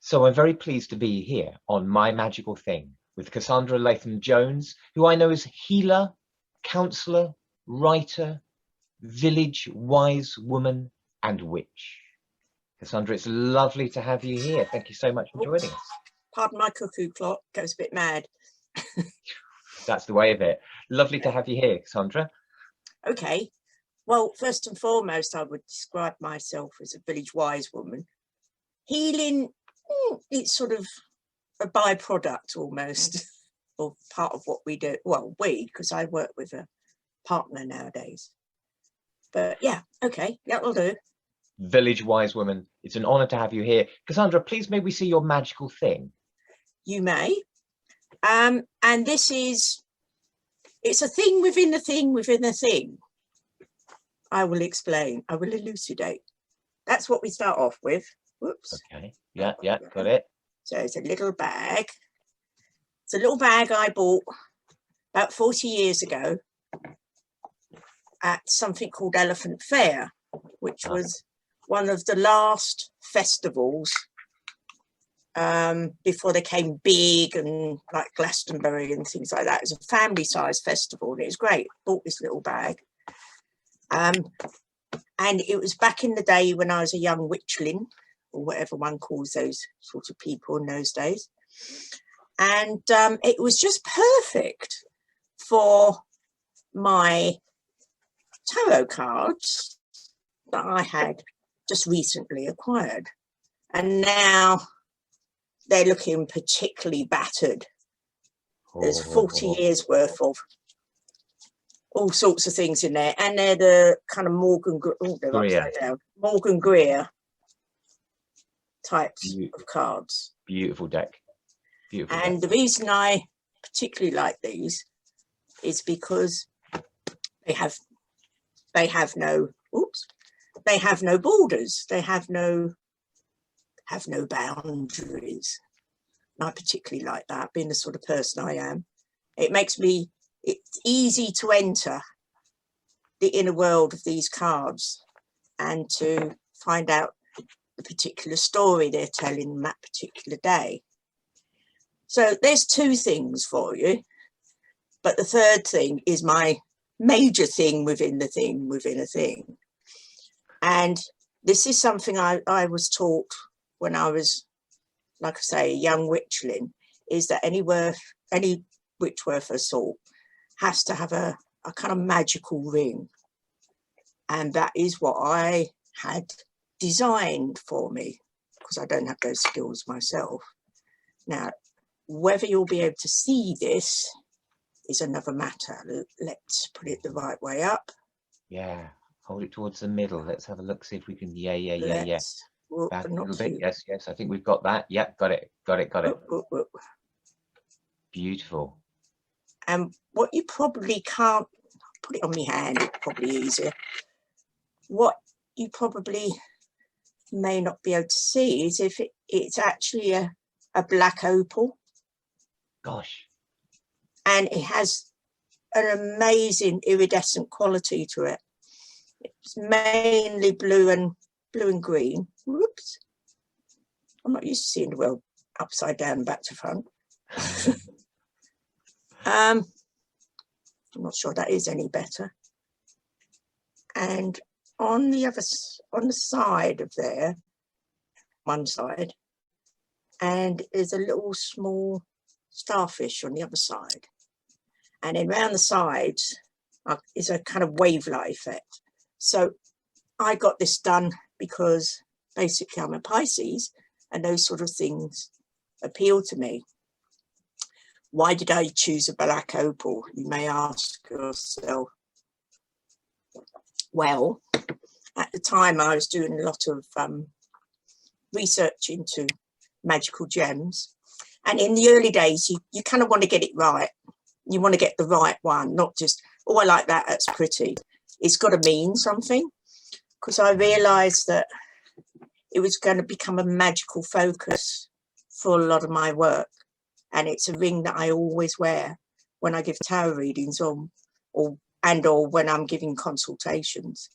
So I'm very pleased to be here on My Magical Thing with Cassandra Latham-Jones, who I know is healer, counsellor, writer, village wise woman, and witch. Cassandra, it's lovely to have you here. Thank you so much for joining us. Pardon my cuckoo clock, goes a bit mad. That's the way of it. Lovely to have you here, Cassandra. Okay, well, first and foremost, I would describe myself as a village wise woman. Healing, it's sort of a byproduct almost, or part of what we do. Well, because I work with a partner nowadays. But yeah, okay, that'll do. Village wise woman, it's an honour to have you here. Cassandra, please may we see your magical thing? You may. And this is, it's a thing within a thing within a thing. I will explain, I will elucidate. That's what we start off with. Whoops. Okay, yeah, got it. So it's a little bag. It's a little bag I bought about 40 years ago at something called Elephant Fair, which was one of the last festivals before they came big and like Glastonbury and things like that. It was a family-sized festival and it was great. Bought this little bag. And it was back in the day when I was a young witchling, or whatever one calls those sort of people in those days. And it was just perfect for my tarot cards that I had just recently acquired. And now they're looking particularly battered. There's 40 years worth of all sorts of things in there. And they're the kind of Morgan Greer types of cards. Beautiful deck. Beautiful. And the reason I particularly like these is because they have no borders. They have no boundaries. And I particularly like that, being the sort of person I am. It's easy to enter the inner world of these cards and to find out the particular story they're telling that particular day. So there's two things for you, but the third thing is my major thing within the thing within a thing. And this is something I was taught when I was, like I say, a young witchling, is that any witch worth her salt has to have a kind of magical ring. And that is what I had designed for me, because I don't have those skills myself. Now, whether you'll be able to see this is another matter. Let's put it the right way up. Yeah, hold it towards the middle. Let's have a look, see if we can, yeah. Back a little bit, yes, I think we've got that. Yeah, got it. Whoop. Beautiful. And what you probably can't, put it on my hand, it's probably easier. What you probably may not be able to see is if it's actually a black opal. Gosh. And it has an amazing iridescent quality to it. It's mainly blue and green. Whoops. I'm not used to seeing the world upside down and back to front. I'm not sure that is any better. And on the side of there, one side, and there's a little small starfish on the other side. And then around the sides is a kind of wave-like effect. So I got this done because basically I'm a Pisces and those sort of things appeal to me. Why did I choose a black opal? You may ask yourself. Well, at the time I was doing a lot of research into magical gems. And in the early days, you kind of want to get it right. You want to get the right one, not just, oh, I like that, that's pretty. It's got to mean something. Because I realised that it was going to become a magical focus for a lot of my work. And it's a ring that I always wear when I give tarot readings or when I'm giving consultations.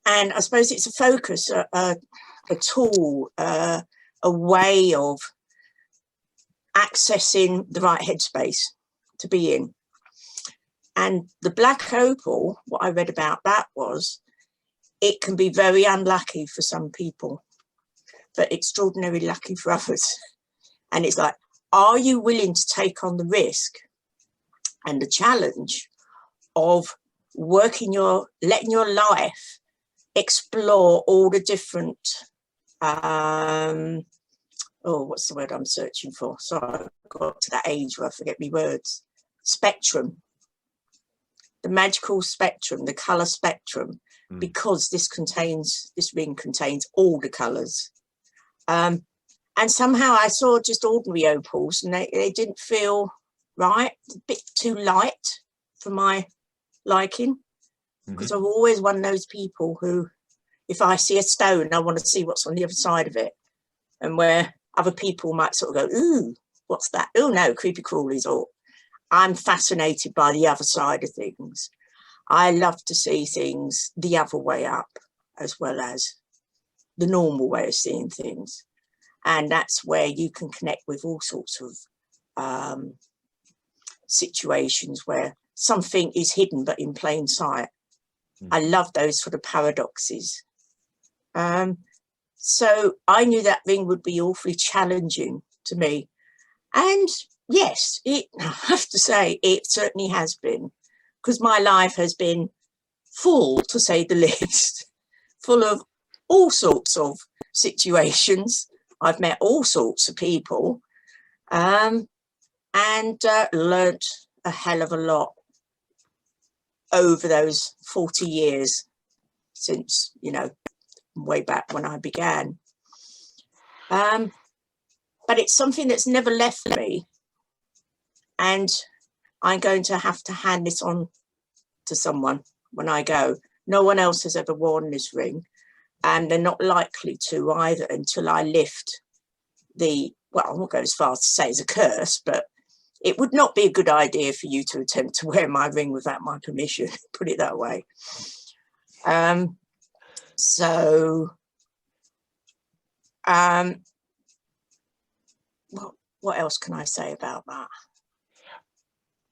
And I suppose it's a focus, a tool, a way of accessing the right headspace to be in. And the black opal, what I read about that was, it can be very unlucky for some people, but extraordinarily lucky for others. And it's like, are you willing to take on the risk and the challenge of letting your life explore all the different, what's the word I'm searching for? Sorry, I got to that age where I forget my words. Spectrum, the magical spectrum, the colour spectrum, because this ring contains all the colours. And somehow I saw just ordinary opals and they didn't feel right, a bit too light for my liking, because I'm always one of those people who, if I see a stone, I want to see what's on the other side of it. And where other people might sort of go, ooh, what's that? Oh no, creepy crawlies. Or I'm fascinated by the other side of things. I love to see things the other way up, as well as the normal way of seeing things. And that's where you can connect with all sorts of situations where something is hidden but in plain sight. I love those sort of paradoxes. So I knew that ring would be awfully challenging to me. And yes, I have to say, it certainly has been, because my life has been full, to say the least, full of all sorts of situations. I've met all sorts of people, and learnt a hell of a lot over those 40 years since, you know, way back when I began. But it's something that's never left me, and I'm going to have to hand this on to someone when I go. No one else has ever worn this ring, and they're not likely to either until I lift the, well, I won't go as far as to say it's a curse, but it would not be a good idea for you to attempt to wear my ring without my permission, put it that way. What else can I say about that?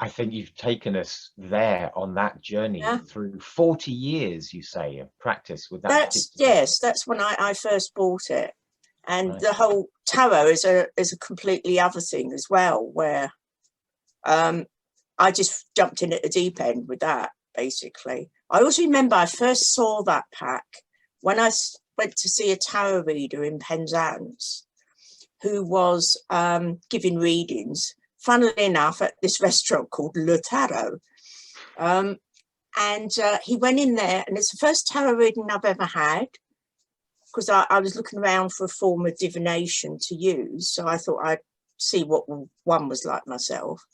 I think you've taken us there on that journey through 40 years, you say, of practice with that. Yes, that's when I first bought it. And the whole tarot is a completely other thing as well, where I just jumped in at the deep end with that, basically. I also remember I first saw that pack when I went to see a tarot reader in Penzance, who was giving readings, funnily enough, at this restaurant called Le Tarot. And he went in there, and it's the first tarot reading I've ever had, because I was looking around for a form of divination to use. So I thought I'd see what one was like myself.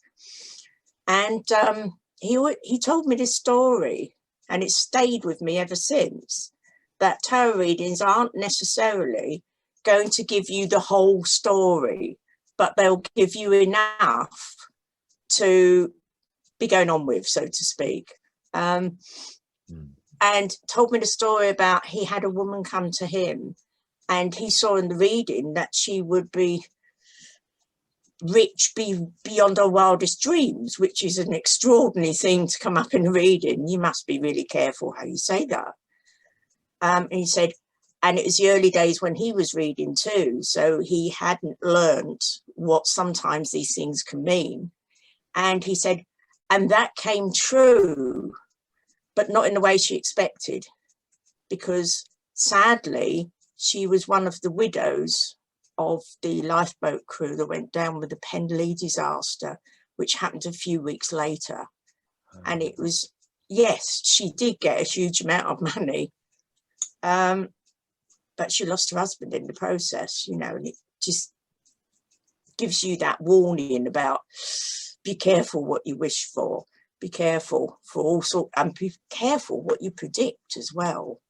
And he told me this story, and it stayed with me ever since, that tarot readings aren't necessarily going to give you the whole story, but they'll give you enough to be going on with, so to speak. And told me the story about he had a woman come to him, and he saw in the reading that she would be rich beyond her wildest dreams, which is an extraordinary thing to come up in a reading. You must be really careful how you say that. And he said, and it was the early days when he was reading too, so he hadn't learned what sometimes these things can mean. And he said, and that came true, but not in the way she expected, because sadly, she was one of the widows of the lifeboat crew that went down with the Pendley disaster, which happened a few weeks later. And it was, yes, she did get a huge amount of money, but she lost her husband in the process, you know, and it just gives you that warning about be careful what you wish for, be careful for all sorts, and be careful what you predict as well.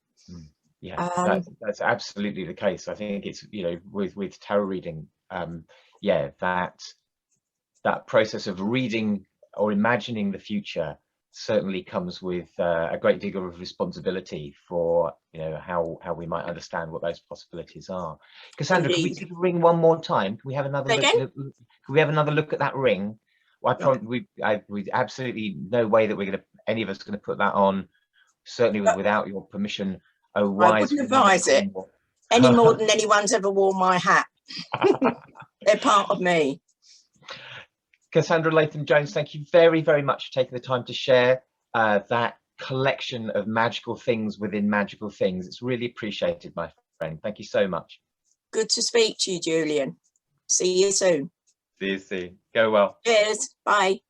Yeah, that's absolutely the case. I think it's, you know, with tarot reading, yeah, that process of reading or imagining the future certainly comes with a great deal of responsibility for, you know, how we might understand what those possibilities are. Cassandra, can we Indeed. do the ring one more time? Can we have another Say look? again? Can we have another look at that ring? Well, Right. we absolutely no way that any of us are going to put that on, certainly But without your permission. Oh, I wise wouldn't woman of advise it Cornwall. any more than anyone's ever worn my hat. They're part of me. Cassandra Latham-Jones, thank you very, very much for taking the time to share that collection of magical things within magical things. It's really appreciated, my friend. Thank you so much. Good to speak to you, Julian. See you soon. See you soon. Go well. Cheers. Bye.